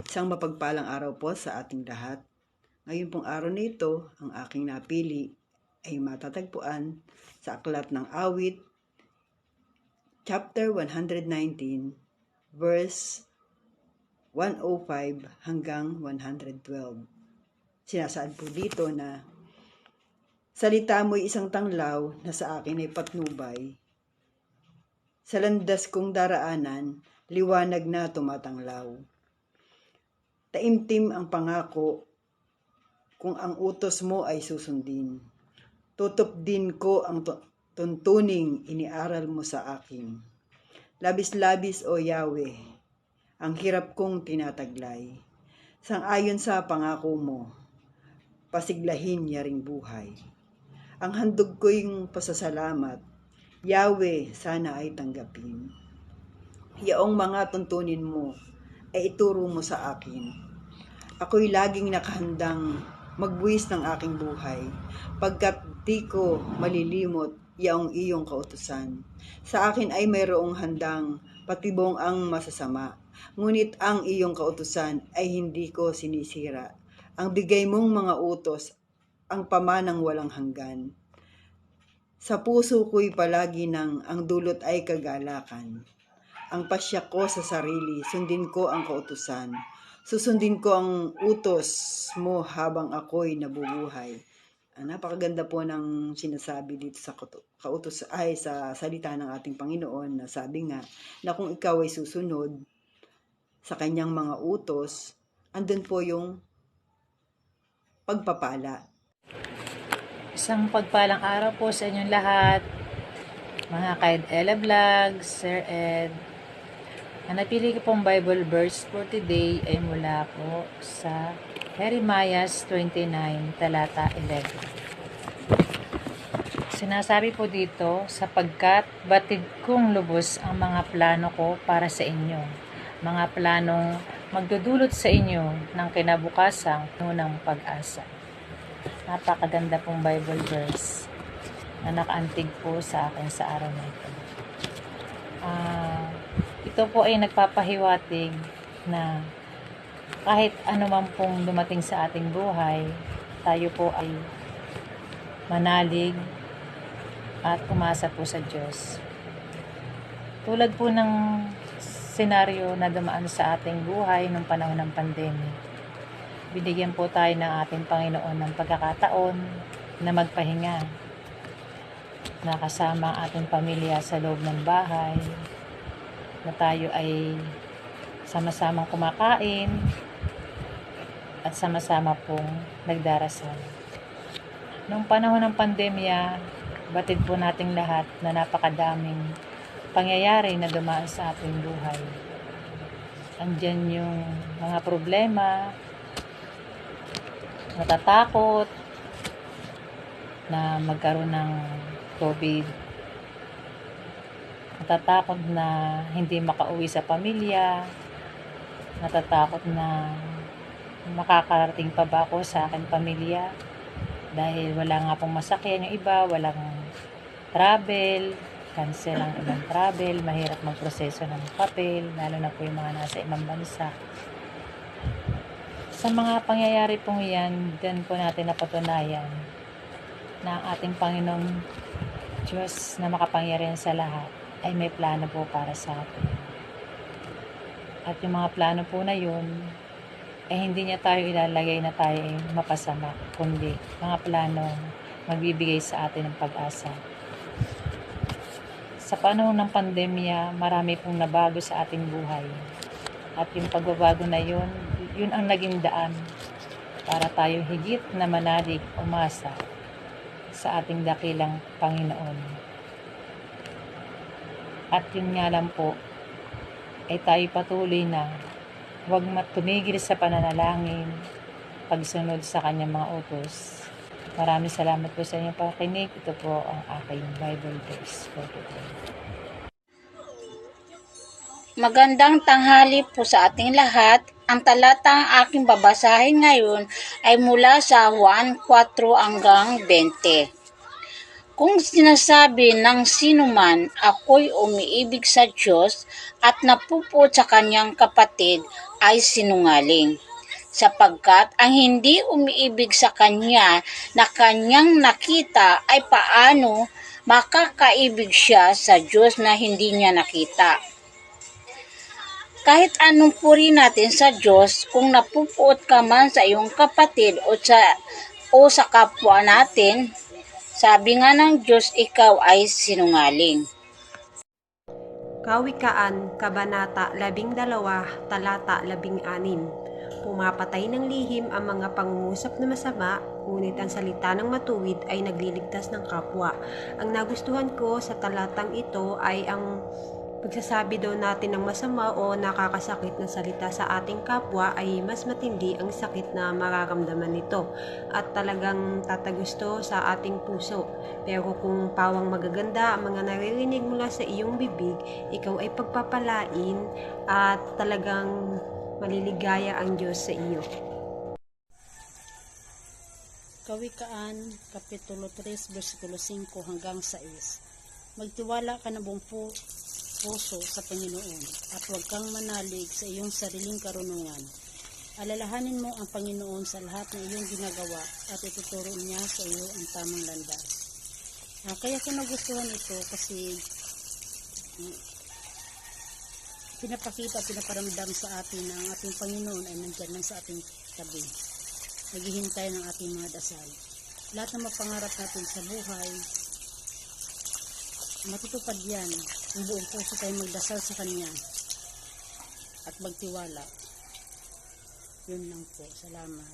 Isang mapagpalang araw po sa ating lahat. Ngayon pong araw na ito, ang aking napili ay matatagpuan sa Aklat ng Awit, chapter 119, verse 105 hanggang 112. Sinasaad po dito na, salita mo'y isang tanglaw na sa akin ay patnubay. Sa landas kong daraanan, liwanag na tumatanglaw. Taimtim ang pangako kung ang utos mo ay susundin. Tutup din ko ang tuntuning iniaral mo sa akin. Labis-labis o Yahweh, ang hirap kong tinataglay. Sang-ayon sa pangako mo, pasiglahin yaring buhay. Ang handog ko yung pasasalamat, Yahweh, sana ay tanggapin. Yaong mga tuntunin mo ay ituro mo sa akin. Ako'y laging nakahandang magbuwis ng aking buhay, pagkat di ko malilimot yaong iyong kautusan. Sa akin ay mayroong handang patibong ang masasama, ngunit ang iyong kautusan ay hindi ko sinisira. Ang bigay mong mga utos, ang pamanang walang hanggan. Sa puso ko'y palagi nang ang dulot ay kagalakan. Ang pasya ko sa sarili, sundin ko ang kautusan. Susundin ko ang utos mo habang ako'y nabubuhay. Napakaganda po ng sinasabi dito sa sa salita ng ating Panginoon, na sabi nga na kung ikaw ay susunod sa kanyang mga utos, andun po yung pagpapala. Isang pagpalang araw po sa inyong lahat, mga Kaid Ella Vlogs, Sir Ed. Ang napili ko pong Bible verse for today ay mula po sa Jeremiah 29, talata 11. Sinasabi po dito, sapagkat batid kong lubos ang mga plano ko para sa inyo, mga planong magdudulot sa inyo ng kinabukasang unang pag-asa. Napakaganda pong Bible verse na nakaantig po sa akin sa araw na ito. Ito po ay nagpapahiwatig na kahit anuman pong dumating sa ating buhay, tayo po ay manalig at umasa po sa Diyos. Tulad po ng senaryo na dumaan sa ating buhay nung panahon ng pandemic, binigyan po tayo ng ating Panginoon ng pagkakataon na magpahinga, na kasama ang ating pamilya sa loob ng bahay, na tayo ay sama-samang kumakain at sama-sama pong nagdarasal. Noong panahon ng pandemya, batid po nating lahat na napakadaming pangyayari na dumaan sa ating buhay. Andyan yung mga problema, natatakot na magkaroon ng COVID, natatakot na hindi makauwi sa pamilya, natatakot na makakarating pa ba ako sa aking pamilya dahil wala nga pong masakyan yung iba, walang travel, cancel ang ibang travel, mahirap magproseso ng papel, lalo na po yung mga nasa ibang bansa. Sa mga pangyayari pong yan, dyan po natin napatunayan na ang ating Panginoong Diyos na makapangyarihan sa lahat ay may plano po para sa atin. At yung mga plano po na yun, hindi niya tayo ilalagay na tayo ay mapasama, kundi mga plano magbibigay sa atin ng pag-asa. Sa panahon ng pandemya, marami pong nabago sa ating buhay. At yung pagbabago na yun, yun ang naging daan para tayo higit na manalig, umasa sa ating dakilang Panginoon. At yun nga lang po, ay tayo patuloy na huwag tumigil sa pananalangin, pagsunod sa kanyang mga utos. Maraming salamat po sa inyong pakikinig. Ito po ang aking Bible verse for today. Magandang tanghali po sa ating lahat. Ang talatang aking babasahin ngayon ay mula sa Juan 4 hanggang 20. Kung sinasabi ng sinuman, ako'y umiibig sa Diyos at napupuot sa kanyang kapatid ay sinungaling. Sapagkat ang hindi umiibig sa kanya na kanyang nakita ay paano makakaibig siya sa Diyos na hindi niya nakita. Kahit anong puri natin sa Diyos, kung napupuot ka man sa iyong kapatid o sa kapwa natin, sabi nga ng Diyos, ikaw ay sinungaling. Kawikaan, Kabanata 12, Talata 16. Pumapatay ng lihim ang mga pangungusap na masama, ngunit ang salita ng matuwid ay nagliligtas ng kapwa. Ang nagustuhan ko sa talatang ito ay ang pagsasabi daw natin ng masama o nakakasakit na salita sa ating kapwa ay mas matindi ang sakit na mararamdaman nito at talagang tatagusto sa ating puso. Pero kung pawang magaganda ang mga naririnig mula sa iyong bibig, ikaw ay pagpapalain at talagang maliligaya ang Diyos sa iyo. Kawikaan, Kapitulo 3, versikulo 5 hanggang 6. Magtiwala ka na buong puso sa Panginoon at huwag kang manalig sa iyong sariling karunungan. Alalahanin mo ang Panginoon sa lahat ng iyong ginagawa at ituturo niya sa iyo ang tamang landas. Kaya ko nagustuhan ito kasi pinaparamdam sa atin na ang ating Panginoon ay nandyan lang sa ating tabi. Naghihintay ng ating mga dasal. Lahat ng mapangarap natin sa buhay, matutupad yan kung buong puso tayo magdasal sa Kanya at magtiwala. Yun lang po. Salamat.